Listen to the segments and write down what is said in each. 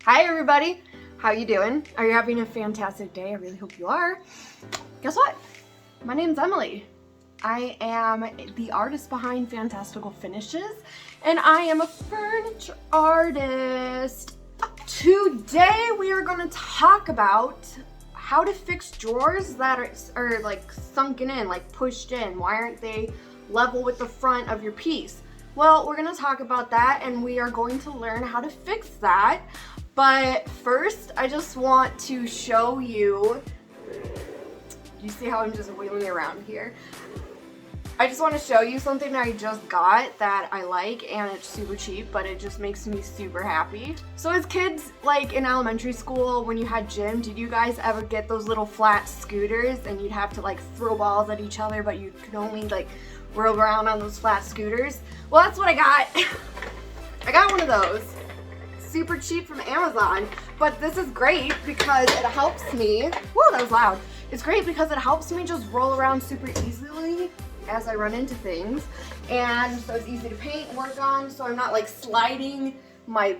Hi everybody, how you doing? Are you having a fantastic day? I really hope you are. Guess what? My name's Emily. I am the artist behind Fantastical Finishes, and I am a furniture artist. Today we are going to talk about how to fix drawers that are like sunken in, like pushed in. Why aren't they level with the front of your piece? Well, we're going to talk about that, and we are going to learn how to fix that. But first, I just want to show you, you see how I'm just wheeling around here? I just want to show you something that I just got that I like, and it's super cheap, but it just makes me super happy. So as kids, like in elementary school, when you had gym, did you guys ever get those little flat scooters and you'd have to like throw balls at each other, but you could only like roll around on those flat scooters? Well, that's what I got. I got one of those. Super cheap from Amazon, but this is great because it helps me. Whoa, that was loud. It's great because it helps me just roll around super easily as I run into things, and so it's easy to paint and work on, so I'm not like sliding my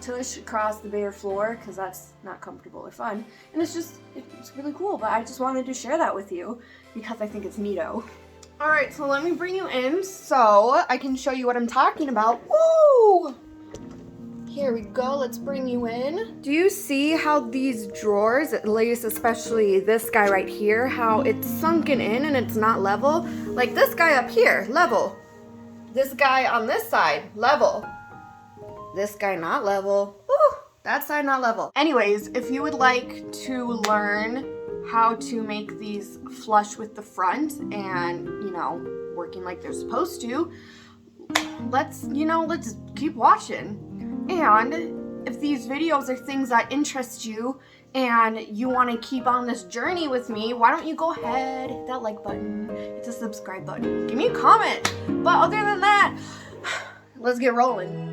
tush across the bare floor, because that's not comfortable or fun, and it's really cool. But I just wanted to share that with you because I think it's neato. Alright, so let me bring you in so I can show you what I'm talking about. Woo! Here we go, let's bring you in. Do you see how these drawers, at least especially this guy right here, how it's sunken in and it's not level? Like this guy up here, level. This guy on this side, level. This guy not level. Ooh, that side not level. Anyways, if you would like to learn how to make these flush with the front and, you know, working like they're supposed to, let's keep watching. And if these videos are things that interest you and you want to keep on this journey with me, why don't you go ahead, hit that like button, hit the subscribe button, give me a comment. But other than that, let's get rolling.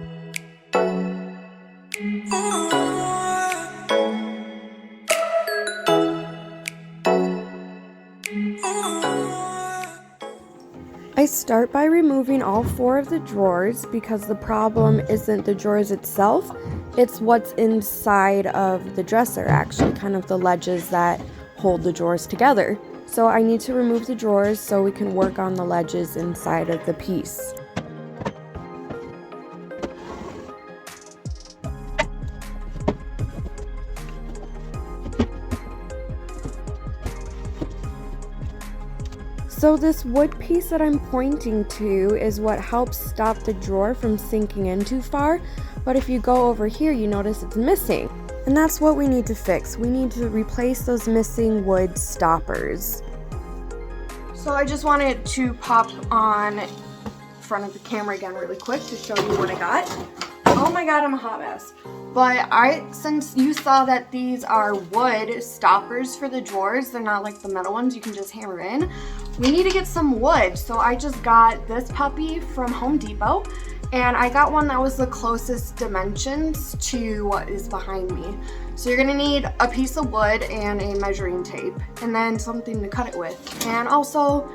I start by removing all 4 of the drawers because the problem isn't the drawers itself, it's what's inside of the dresser actually, kind of the ledges that hold the drawers together. So I need to remove the drawers so we can work on the ledges inside of the piece. So this wood piece that I'm pointing to is what helps stop the drawer from sinking in too far, but if you go over here you notice it's missing. And that's what we need to fix. We need to replace those missing wood stoppers. So I just wanted to pop on front of the camera again really quick to show you what I got. Oh my god, I'm a hot mess. But since you saw that these are wood stoppers for the drawers, they're not like the metal ones you can just hammer in, we need to get some wood. So I just got this puppy from Home Depot, and I got one that was the closest dimensions to what is behind me. So you're gonna need a piece of wood and a measuring tape, and then something to cut it with. And also,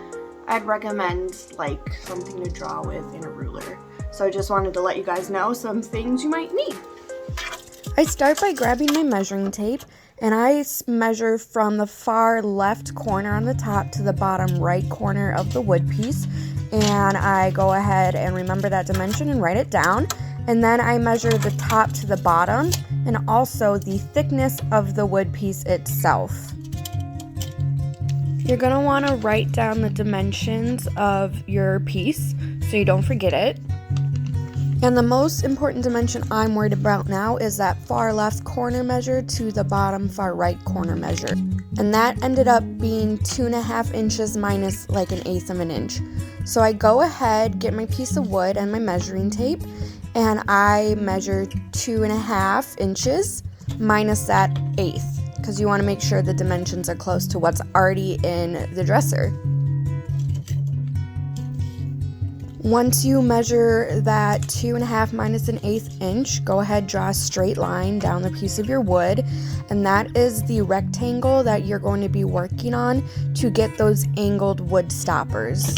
I'd recommend like something to draw with and a ruler. So I just wanted to let you guys know some things you might need. I start by grabbing my measuring tape, and I measure from the far left corner on the top to the bottom right corner of the wood piece, and I go ahead and remember that dimension and write it down, and then I measure the top to the bottom and also the thickness of the wood piece itself. You're going to want to write down the dimensions of your piece so you don't forget it. And the most important dimension I'm worried about now is that far left corner measure to the bottom far right corner measure. And that ended up being 2.5 inches minus like 1/8 of an inch. So I go ahead, get my piece of wood and my measuring tape, and I measure 2.5 inches minus that 1/8, because you want to make sure the dimensions are close to what's already in the dresser. Once you measure that 2.5 minus 1/8 inch, go ahead, draw a straight line down the piece of your wood, and that is the rectangle that you're going to be working on to get those angled wood stoppers.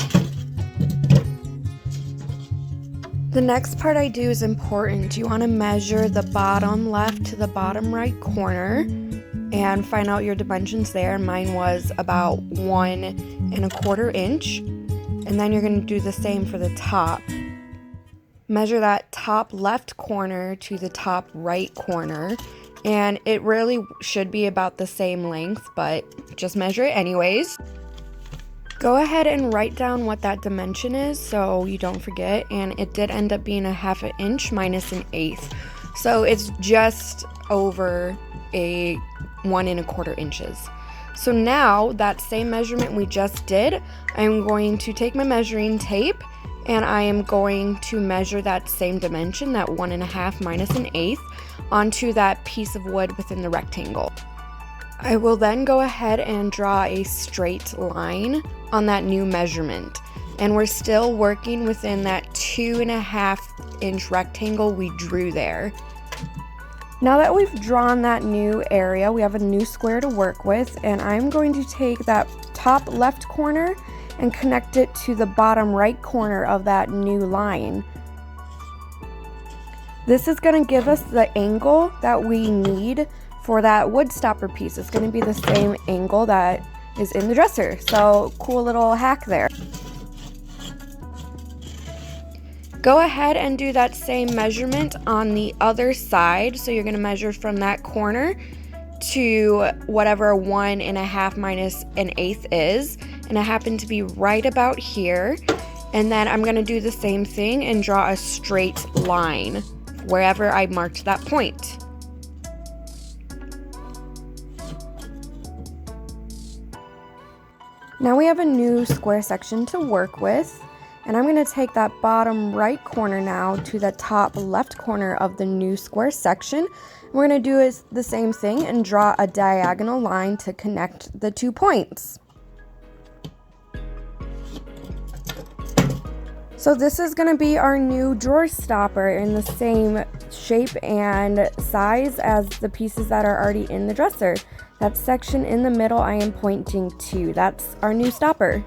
The next part I do is important. You want to measure the bottom left to the bottom right corner and find out your dimensions there. Mine was about 1¼ inch. And then you're going to do the same for the top. Measure that top left corner to the top right corner. And it really should be about the same length, but just measure it anyways. Go ahead and write down what that dimension is so you don't forget, and it did end up being 1/2 inch minus 1/8. So it's just over a 1¼ inches. So now that same measurement we just did, I'm going to take my measuring tape and I am going to measure that same dimension, that 1½ minus 1/8, onto that piece of wood within the rectangle. I will then go ahead and draw a straight line on that new measurement. And we're still working within that 2½ inch rectangle we drew there. Now that we've drawn that new area, we have a new square to work with, and I'm going to take that top left corner and connect it to the bottom right corner of that new line. This is going to give us the angle that we need for that wood stopper piece. It's going to be the same angle that is in the dresser. So cool little hack there. Go ahead and do that same measurement on the other side. So you're going to measure from that corner to whatever 1½ minus 1/8 is. And I happen to be right about here. And then I'm going to do the same thing and draw a straight line wherever I marked that point. Now we have a new square section to work with, and I'm going to take that bottom right corner now to the top left corner of the new square section. We're going to do the same thing and draw a diagonal line to connect the 2 points. So this is going to be our new drawer stopper in the same shape and size as the pieces that are already in the dresser. That section in the middle I am pointing to. That's our new stopper.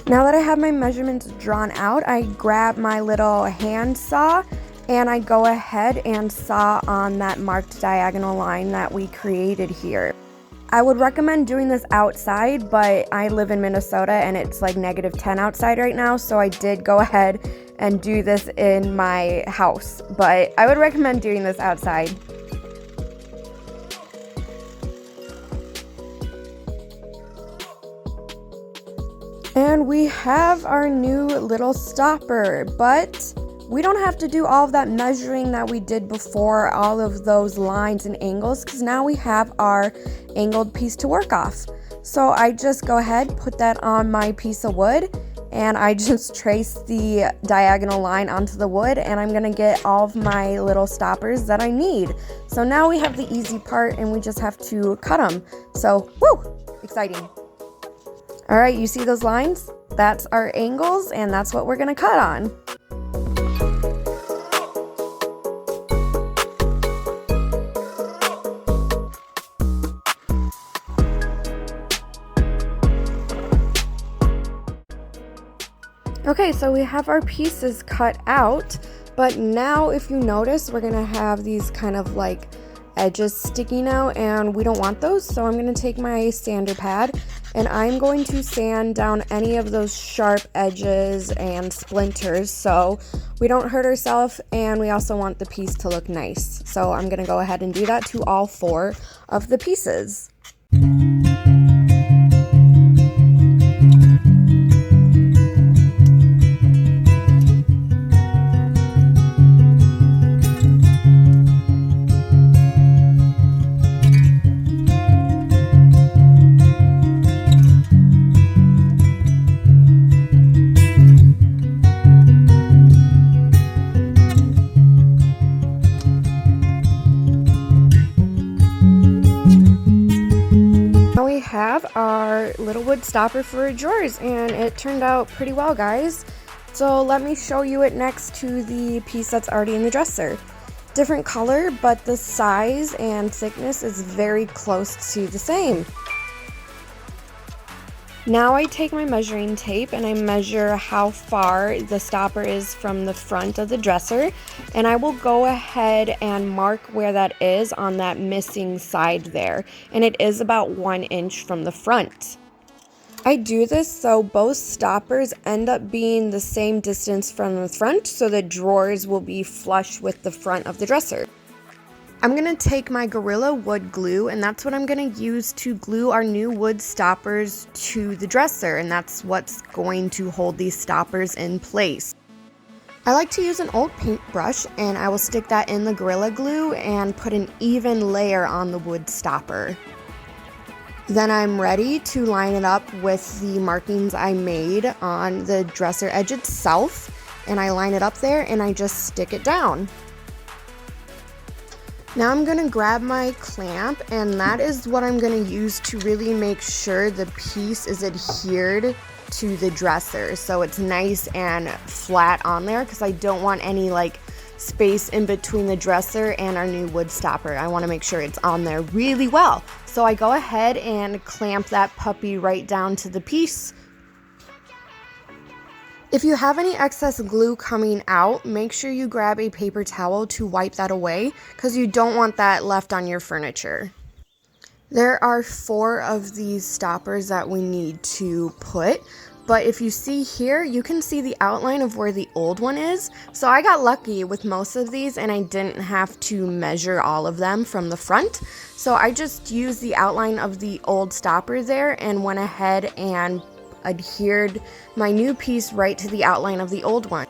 Now that I have my measurements drawn out, I grab my little hand saw and I go ahead and saw on that marked diagonal line that we created here. I would recommend doing this outside, but I live in Minnesota and it's like -10 outside right now, so I did go ahead and do this in my house, but I would recommend doing this outside. And we have our new little stopper, but we don't have to do all of that measuring that we did before, all of those lines and angles, because now we have our angled piece to work off. So I just go ahead, put that on my piece of wood, and I just trace the diagonal line onto the wood, and I'm gonna get all of my little stoppers that I need. So now we have the easy part and we just have to cut them. So, woo, exciting. All right, you see those lines? That's our angles, and that's what we're gonna cut on. Okay, so we have our pieces cut out, but now if you notice, we're gonna have these kind of like edges sticking out, and we don't want those. So I'm gonna take my sander pad and I'm going to sand down any of those sharp edges and splinters so we don't hurt ourselves, and we also want the piece to look nice. So I'm gonna go ahead and do that to all 4 of the pieces. Have our little wood stopper for drawers, and it turned out pretty well, guys. So let me show you it next to the piece that's already in the dresser. Different color, but the size and thickness is very close to the same. Now I take my measuring tape and I measure how far the stopper is from the front of the dresser, and I will go ahead and mark where that is on that missing side there, and it is about 1 inch from the front. I do this so both stoppers end up being the same distance from the front, so the drawers will be flush with the front of the dresser. I'm going to take my Gorilla Wood glue, and that's what I'm going to use to glue our new wood stoppers to the dresser, and that's what's going to hold these stoppers in place. I like to use an old paintbrush, and I will stick that in the Gorilla Glue and put an even layer on the wood stopper. Then I'm ready to line it up with the markings I made on the dresser edge itself, and I line it up there and I just stick it down. Now I'm going to grab my clamp, and that is what I'm going to use to really make sure the piece is adhered to the dresser, so it's nice and flat on there, because I don't want any space in between the dresser and our new wood stopper. I want to make sure it's on there really well. So I go ahead and clamp that puppy right down to the piece. If you have any excess glue coming out, make sure you grab a paper towel to wipe that away, because you don't want that left on your furniture. There are 4 of these stoppers that we need to put, but if you see here, you can see the outline of where the old one is. So I got lucky with most of these, and I didn't have to measure all of them from the front. So I just used the outline of the old stopper there and went ahead and adhered my new piece right to the outline of the old one.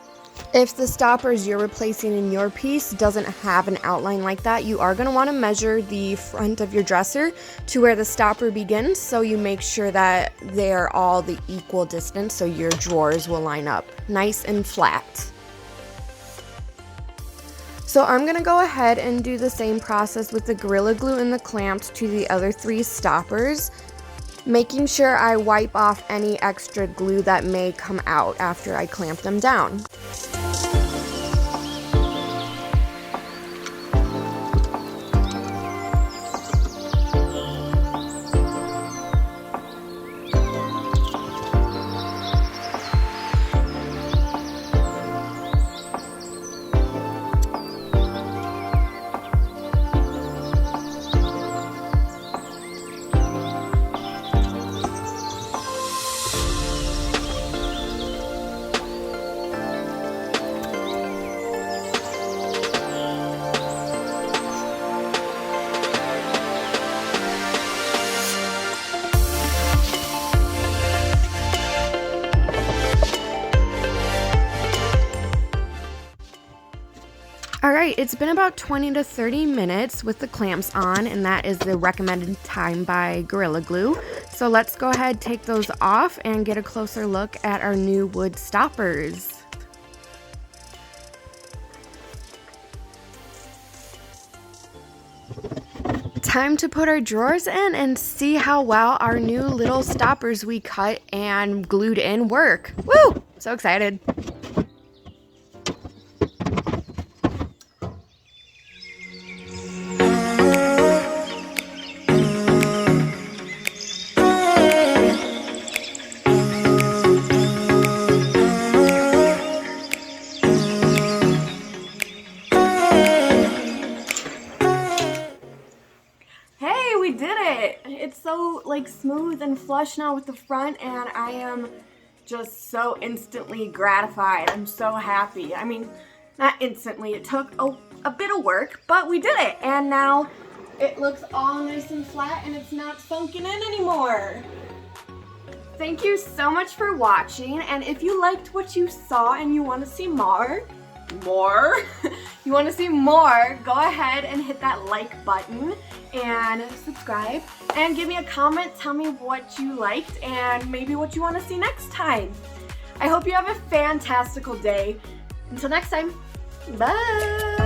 If the stoppers you're replacing in your piece doesn't have an outline like that, you are going to want to measure the front of your dresser to where the stopper begins, so you make sure that they're all the equal distance, so your drawers will line up nice and flat. So I'm going to go ahead and do the same process with the Gorilla Glue and the clamps to the other 3 stoppers, making sure I wipe off any extra glue that may come out after I clamp them down. Alright, it's been about 20 to 30 minutes with the clamps on, and that is the recommended time by Gorilla Glue. So let's go ahead, take those off, and get a closer look at our new wood stoppers. Time to put our drawers in and see how well our new little stoppers we cut and glued in work. Woo! So excited. We did it! It's so smooth and flush now with the front, and I am just so instantly gratified. I'm so happy. I mean, not instantly, it took a bit of work, but we did it, and now it looks all nice and flat and it's not sunken in anymore. Thank you so much for watching, and if you liked what you saw and you want to see more, you want to see more, go ahead and hit that like button and subscribe and give me a comment. Tell me what you liked and maybe what you want to see next time. I hope you have a fantastical day. Until next time, bye!